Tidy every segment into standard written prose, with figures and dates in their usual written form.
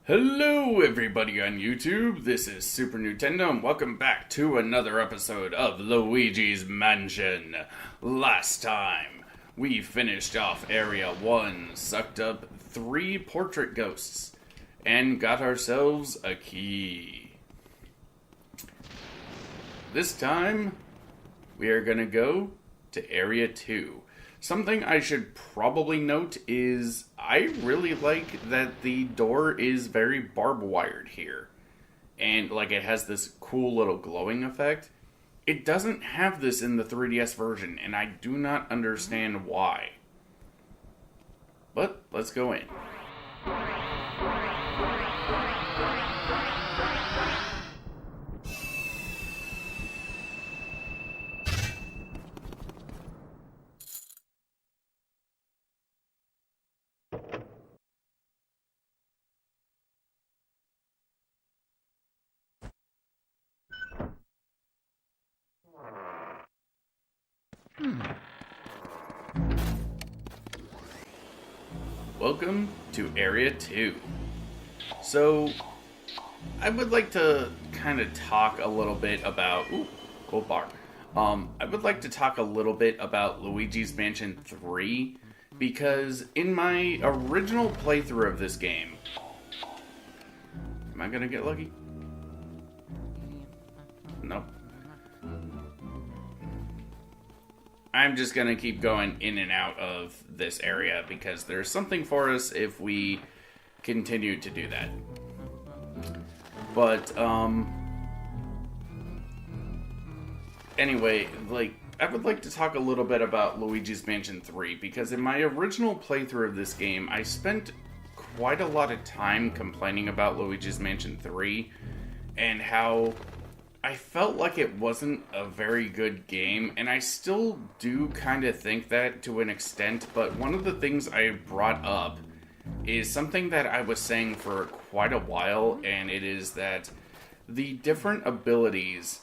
Hello everybody on YouTube, this is Super Nintendo and welcome back to another episode of Luigi's Mansion. Last time, we finished off Area 1, sucked up 3 portrait ghosts, and got ourselves a key. This time, we are gonna go to Area 2. Something I should probably note is I really like that the door is very barbed wired here. And like it has this cool little glowing effect. It doesn't have this in the 3DS version, and I do not understand why. But let's go in. Welcome to Area 2. So, I would like to kind of talk a little bit about... Ooh, cool bar. I would like to talk a little bit about Luigi's Mansion 3, because in my original playthrough of this game... Am I gonna get lucky? Nope. I'm just gonna keep going in and out of this area because there's something for us if we continue to do that. But, anyway, I would like to talk a little bit about Luigi's Mansion 3 because in my original playthrough of this game, I spent quite a lot of time complaining about Luigi's Mansion 3 and how I felt like it wasn't a very good game, and I still do kind of think that to an extent, but one of the things I brought up is something that I was saying for quite a while, and it is that the different abilities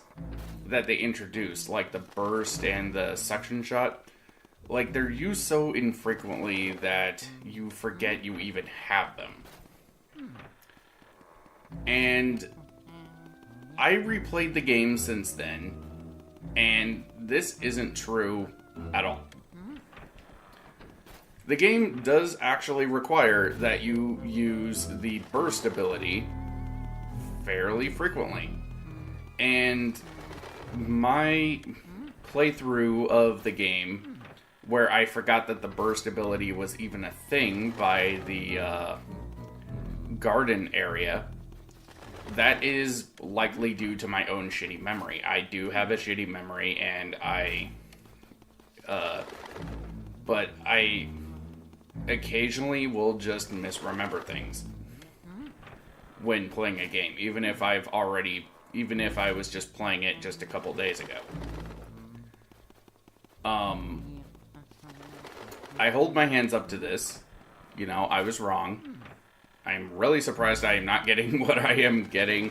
that they introduced, like the burst and the suction shot, like they're used so infrequently that you forget you even have them. And I replayed the game since then, and this isn't true at all. The game does actually require that you use the burst ability fairly frequently. And my playthrough of the game, where I forgot that the burst ability was even a thing by the garden area, that is likely due to my own shitty memory. I do have a shitty memory, and but I occasionally will just misremember things when playing a game, even if I was just playing it just a couple days ago. I hold my hands up to this. You know, I was wrong. I'm really surprised I am not getting what I am getting,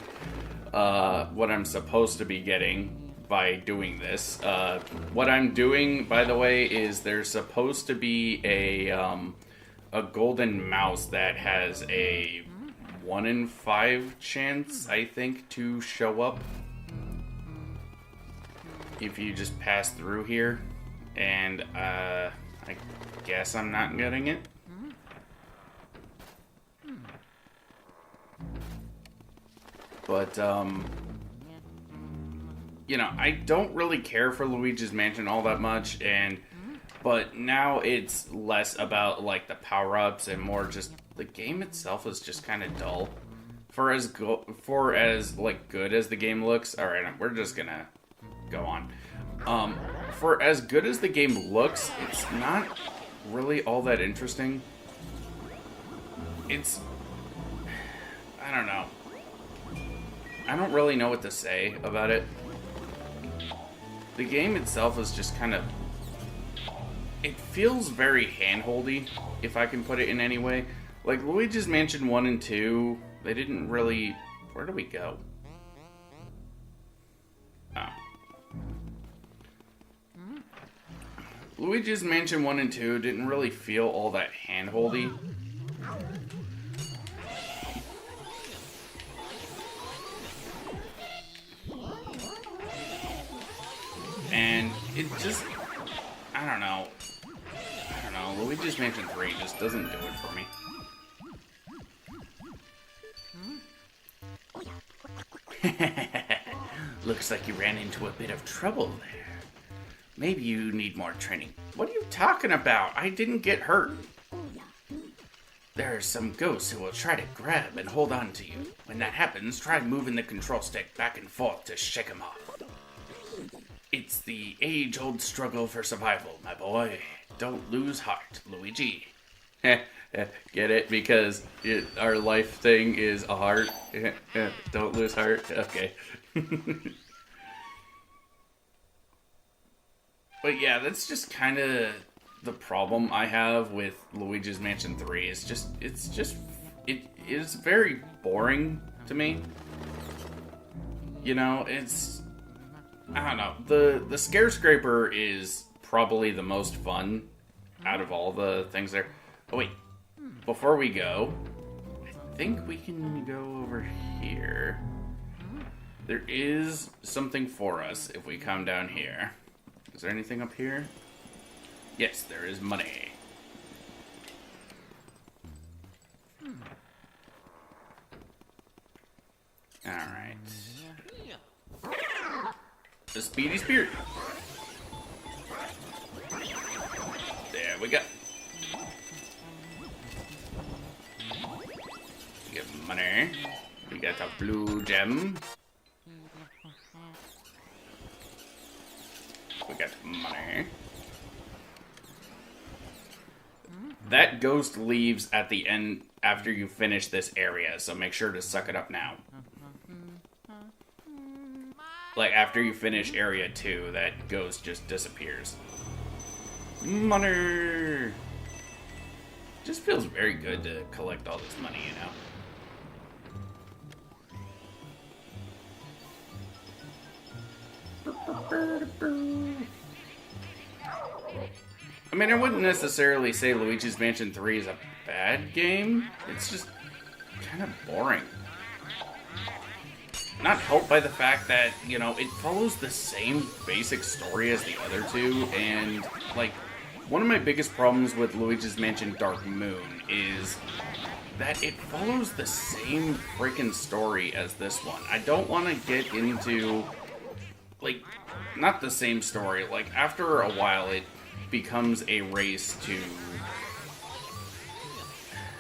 what I'm supposed to be getting by doing this. What I'm doing, by the way, is there's supposed to be a golden mouse that has a 1 in 5 chance, I think, to show up if you just pass through here, and I guess I'm not getting it. But, you know, I don't really care for Luigi's Mansion all that much, but now it's less about, like, the power-ups and more just, the game itself is just kind of dull. For as good as the game looks, alright, we're just gonna go on. For as good as the game looks, it's not really all that interesting. I don't know. I don't really know what to say about it. The game itself is just kind of... It feels very handholdy, if I can put it in any way. Like, Luigi's Mansion 1 and 2, they didn't really... Where do we go? Oh. Luigi's Mansion 1 and 2 didn't really feel all that handholdy. just, I don't know. Luigi's Mansion 3 just doesn't do it for me. Looks like you ran into a bit of trouble there. Maybe you need more training. What are you talking about? I didn't get hurt. There are some ghosts who will try to grab and hold on to you. When that happens, try moving the control stick back and forth to shake them off. It's the age-old struggle for survival, my boy. Don't lose heart, Luigi. Get it? Because our life thing is a heart. Don't lose heart. Okay. But yeah, that's just kind of the problem I have with Luigi's Mansion 3. It is very boring to me. You know, I don't know. The Scare Scraper is probably the most fun out of all the things there. Oh wait, before we go, I think we can go over here. There is something for us if we come down here. Is there anything up here? Yes, there is money. Alright. The Speedy Spirit. There we go. We get money. We got a blue gem. We got money. That ghost leaves at the end after you finish this area, so make sure to suck it up now. Like, after you finish area 2, that ghost just disappears. Money! Just feels very good to collect all this money, you know? I mean, I wouldn't necessarily say Luigi's Mansion 3 is a bad game. It's just kind of boring. Not helped by the fact that, you know, it follows the same basic story as the other two, and, like, one of my biggest problems with Luigi's Mansion Dark Moon is that it follows the same freaking story as this one. I don't want to get into, like, not the same story. Like, after a while, it becomes a race to,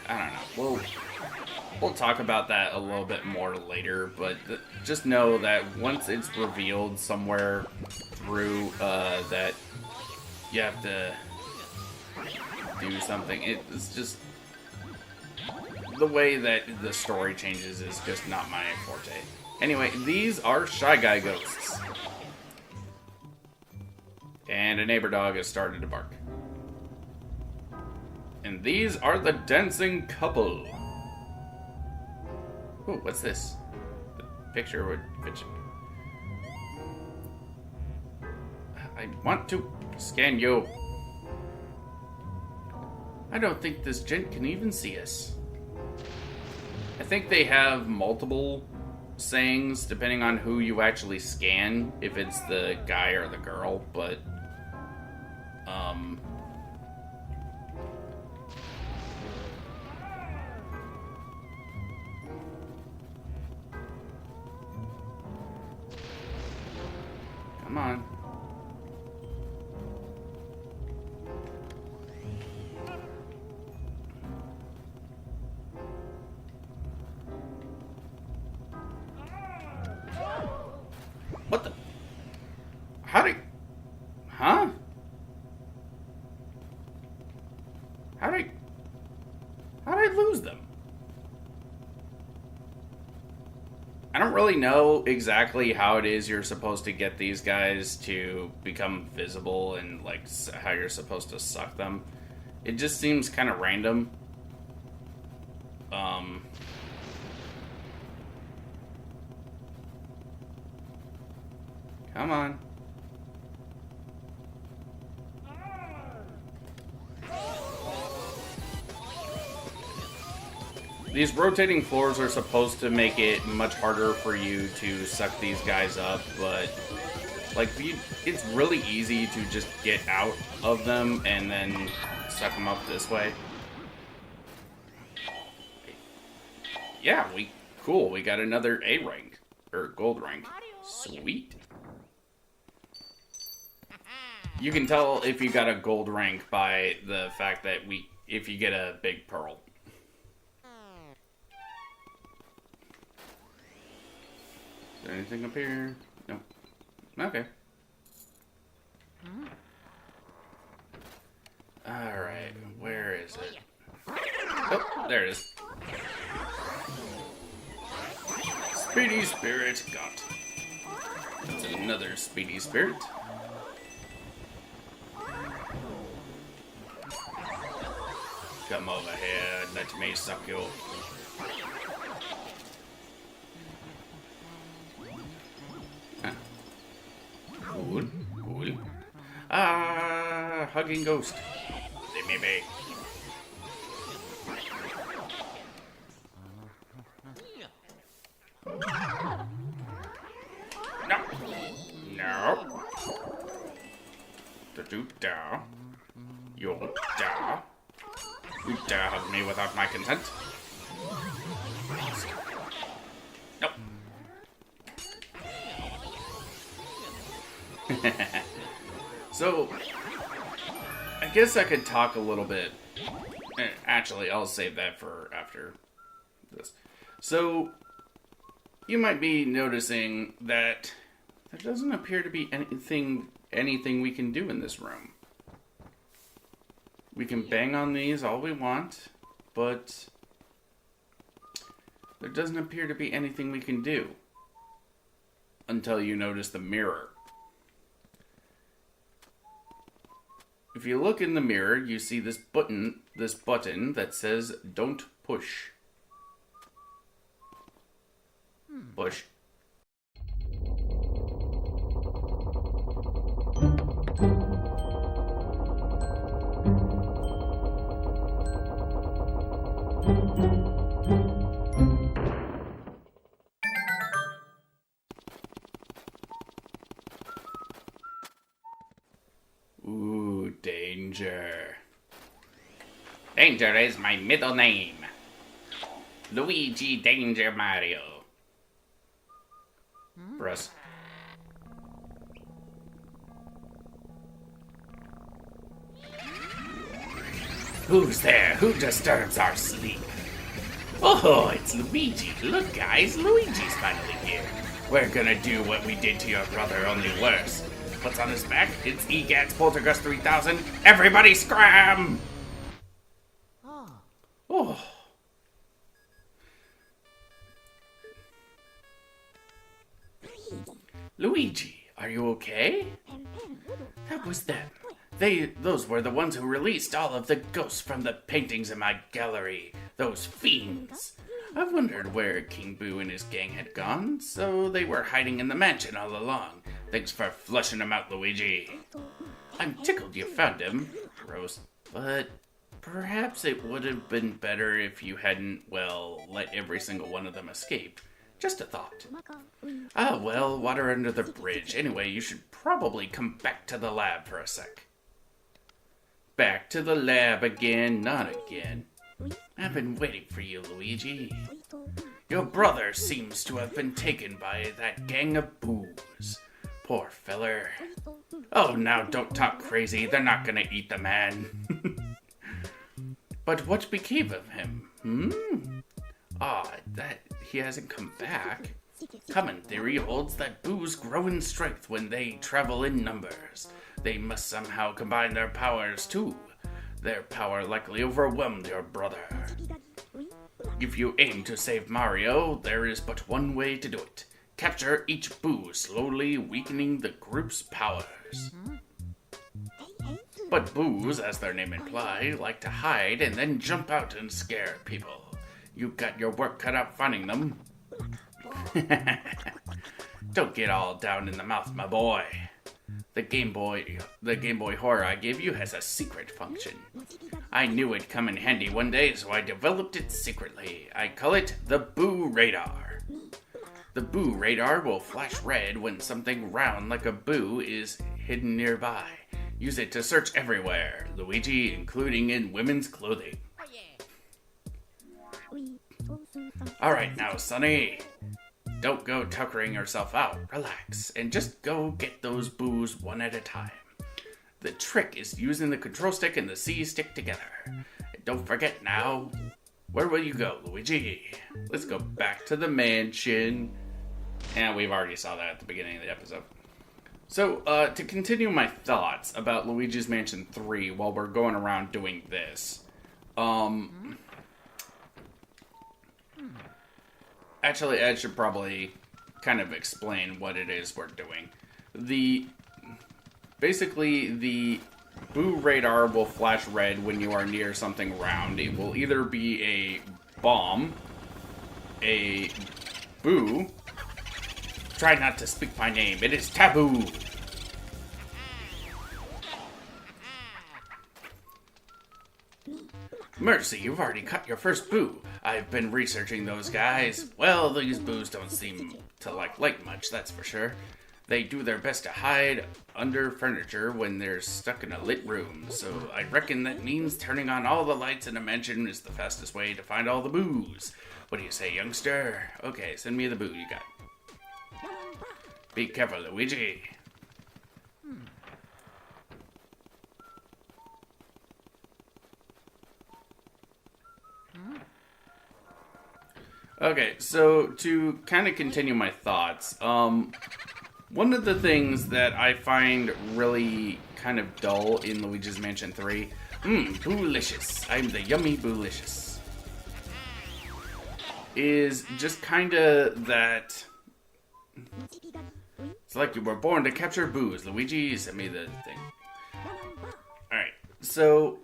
I don't know, we'll talk about that a little bit more later, but just know that once it's revealed somewhere through that you have to do something, it's just the way that the story changes is just not my forte. Anyway, these are Shy Guy ghosts. And a neighbor dog has started to bark. And these are the dancing couple. Ooh, what's this? The picture would fit. I want to scan you. I don't think this gent can even see us. I think they have multiple sayings depending on who you actually scan, if it's the guy or the girl, but come on. What the? How did... Huh? How did I lose them? I don't really know exactly how it is you're supposed to get these guys to become visible and, like, how you're supposed to suck them. It just seems kind of random. Come on. These rotating floors are supposed to make it much harder for you to suck these guys up, but, Like, it's really easy to just get out of them and then suck them up this way. Yeah, cool. We got another A rank, or gold rank. Sweet. You can tell if you got a gold rank by the fact that if you get a big pearl. Is there anything up here? No. Okay. Alright, where is it? Oh, there it is. Speedy Spirit got. That's another Speedy Spirit. Come over here, let me suck you. Huh. Cool, cool. Hugging ghost. Let me be. No. No. Da-do-da. You da. You dare hug me without my consent? Nope. So, I guess I could talk a little bit. Actually, I'll save that for after this. So, you might be noticing that there doesn't appear to be anything we can do in this room. We can bang on these all we want, but there doesn't appear to be anything we can do until you notice the mirror. If you look in the mirror, you see this button that says "Don't push." Push. Ooh, danger. Danger is my middle name. Luigi Danger Mario. Press. Who's there? Who disturbs our sleep? Oh, it's Luigi. Look, guys, Luigi's finally here. We're gonna do what we did to your brother, only worse. What's on his back? It's EGAT's Poltergust 3000. Everybody scram! Oh. Luigi, are you okay? That was them. Those were the ones who released all of the ghosts from the paintings in my gallery. Those fiends. I wondered where King Boo and his gang had gone, so they were hiding in the mansion all along. Thanks for flushing them out, Luigi. I'm tickled you found him, Rose. But perhaps it would have been better if you hadn't, let every single one of them escape. Just a thought. Water under the bridge. Anyway, you should probably come back to the lab for a sec. Back to the lab again, not again. I've been waiting for you, Luigi. Your brother seems to have been taken by that gang of boos. Poor feller. Oh, now don't talk crazy. They're not gonna eat the man. But what became of him? That he hasn't come back. Common theory holds that boos grow in strength when they travel in numbers. They must somehow combine their powers too. Their power likely overwhelmed your brother. If you aim to save Mario, there is but one way to do it. Capture each boo, slowly weakening the group's powers. But boos, as their name implies, like to hide and then jump out and scare people. You've got your work cut out finding them. Don't get all down in the mouth, my boy. The Game Boy Horror I gave you has a secret function. I knew it'd come in handy one day, so I developed it secretly. I call it the Boo Radar. The boo radar will flash red when something round like a boo is hidden nearby. Use it to search everywhere, Luigi, including in women's clothing. Alright now, Sonny. Don't go tuckering yourself out. Relax, and just go get those boos one at a time. The trick is using the control stick and the C stick together. And don't forget now, where will you go, Luigi? Let's go back to the mansion. And we've already saw that at the beginning of the episode. So, to continue my thoughts about Luigi's Mansion 3 while we're going around doing this. Actually, I should probably kind of explain what it is we're doing. Basically, the boo radar will flash red when you are near something round. It will either be a bomb, a boo. Try not to speak my name. It is taboo. Mercy, you've already cut your first boo. I've been researching those guys. Well, these boos don't seem to like much, that's for sure. They do their best to hide under furniture when they're stuck in a lit room, so I reckon that means turning on all the lights in a mansion is the fastest way to find all the boos. What do you say, youngster? Okay, send me the boo you got. Be careful, Luigi. Okay, so to kind of continue my thoughts, one of the things that I find really kind of dull in Luigi's Mansion 3, boolicious, I'm the yummy boolicious, is just kind of that, it's like you were born to capture boos, Luigi, send me the thing. Alright, so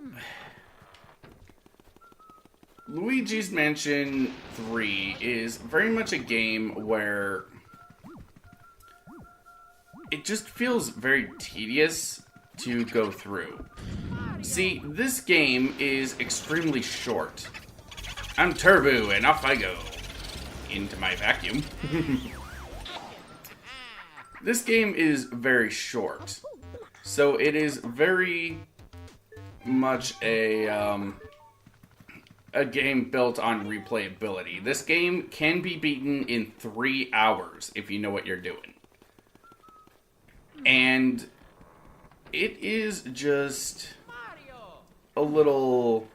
Luigi's Mansion 3 is very much a game where it just feels very tedious to go through. See, this game is extremely short. I'm Turbo, and off I go. Into my vacuum. This game is very short. So it is very much a game built on replayability. This game can be beaten in 3 hours if you know what you're doing. And it is just a little,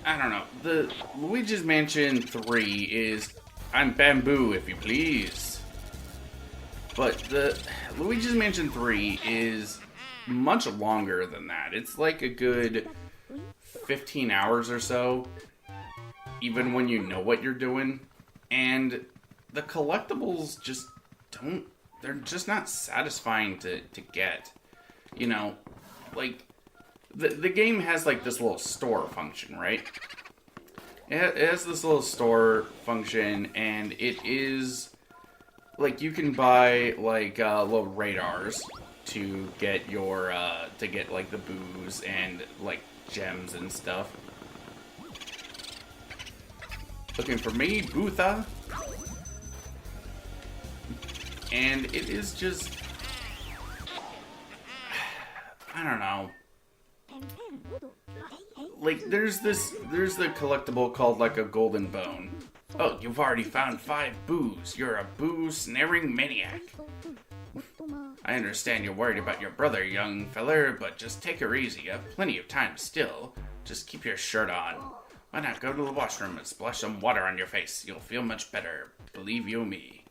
I don't know. The Luigi's Mansion 3 is, I'm bamboo if you please. But the Luigi's Mansion 3 is much longer than that. It's like a good 15 hours or so, even when you know what you're doing. And the collectibles just don't, they're just not satisfying to get. You know, like, the game has like this little store function, right? It has this little store function, and it is, like, you can buy, like, little radars to get your, like, the boos and, like, gems and stuff. Looking for me, Bootha? And it is just, I don't know. Like, there's the collectible called, like, a golden bone. Oh, you've already found 5 boos. You're a boo-snaring maniac. I understand you're worried about your brother, young feller, but just take her easy. You have plenty of time still. Just keep your shirt on. Why not go to the washroom and splash some water on your face? You'll feel much better. Believe you me.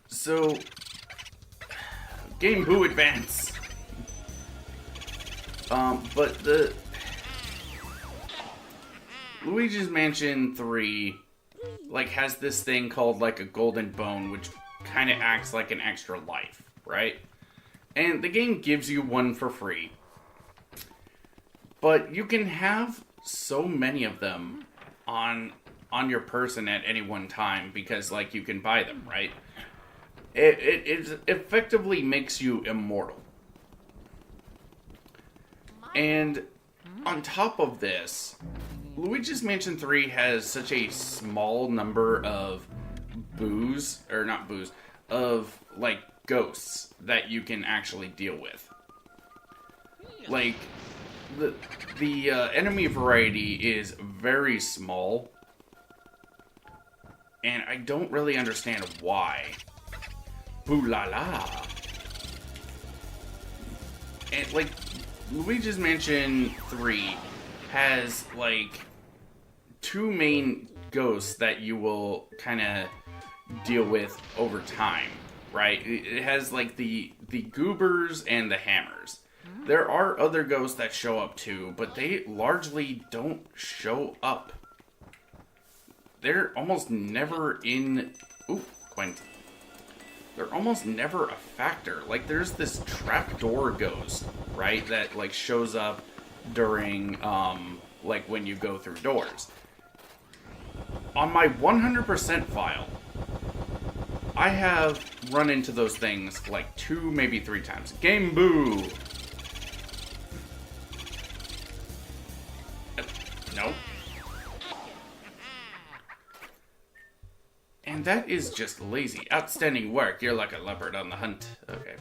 So, Game Boo Advance. But the Luigi's Mansion 3, like, has this thing called, like, a golden bone, which kind of acts like an extra life, right? And the game gives you one for free. But you can have so many of them on your person at any one time because, like, you can buy them, right? It effectively makes you immortal. And on top of this, Luigi's Mansion 3 has such a small number of like ghosts that you can actually deal with. Like, the enemy variety is very small, and I don't really understand why. Boo la la. And, like, Luigi's Mansion 3 has, like, two main ghosts that you will kind of deal with over time, right? It has, like, the goobers and the hammers. There are other ghosts that show up too, but they largely don't show up. They're almost never in... Ooh, coin. They're almost never a factor. Like, there's this trapdoor ghost, right? That, like, shows up during, like, when you go through doors. On my 100% file, I have run into those things, like, 2, maybe 3 times. Game boo! Nope. And that is just lazy. Outstanding work. You're like a leopard on the hunt. Okay.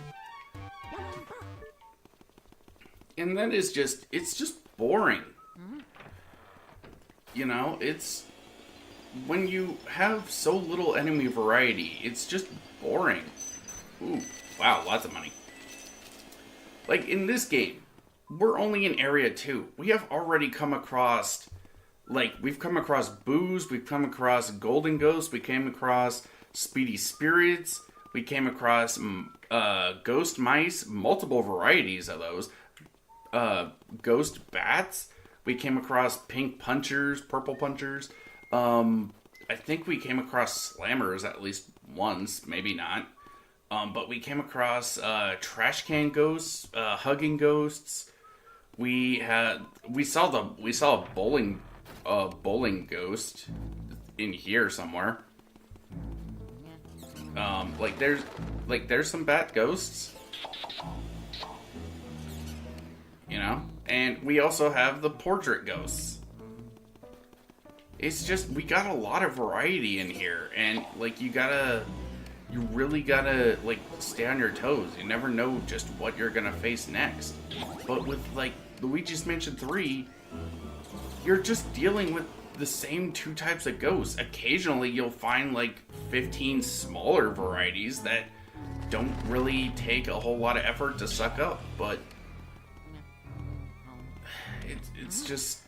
And that is just... It's just boring. You know, it's... When you have so little enemy variety, it's just boring. Ooh, wow, lots of money. Like, in this game, we're only in Area 2. We have already come across... Like, we've come across boos, we've come across golden ghosts, we came across speedy spirits, we came across ghost mice, multiple varieties of those, ghost bats, we came across pink punchers, purple punchers, I think we came across slammers at least once, maybe not, but we came across trash can ghosts, hugging ghosts, we saw a bowling ghost in here somewhere. There's some bat ghosts, you know, and we also have the portrait ghosts. It's just, we got a lot of variety in here, and like you really gotta like stay on your toes. You never know just what you're gonna face next. But with like Luigi's Mansion 3, you're just dealing with the same 2 types of ghosts. Occasionally, you'll find like 15 smaller varieties that don't really take a whole lot of effort to suck up, but it's just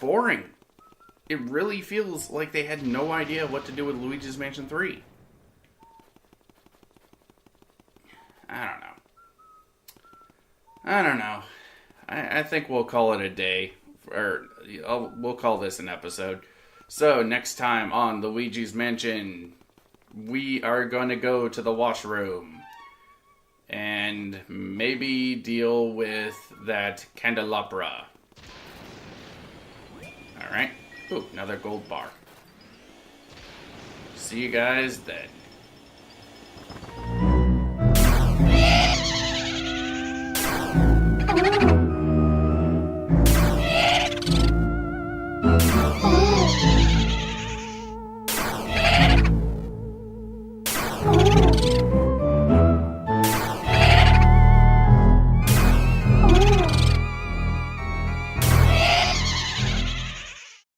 boring. It really feels like they had no idea what to do with Luigi's Mansion 3. I don't know. I think we'll call it a day. Or we'll call this an episode. So next time on Luigi's Mansion, we are going to go to the washroom and maybe deal with that candelabra. Alright. Ooh, another gold bar. See you guys then.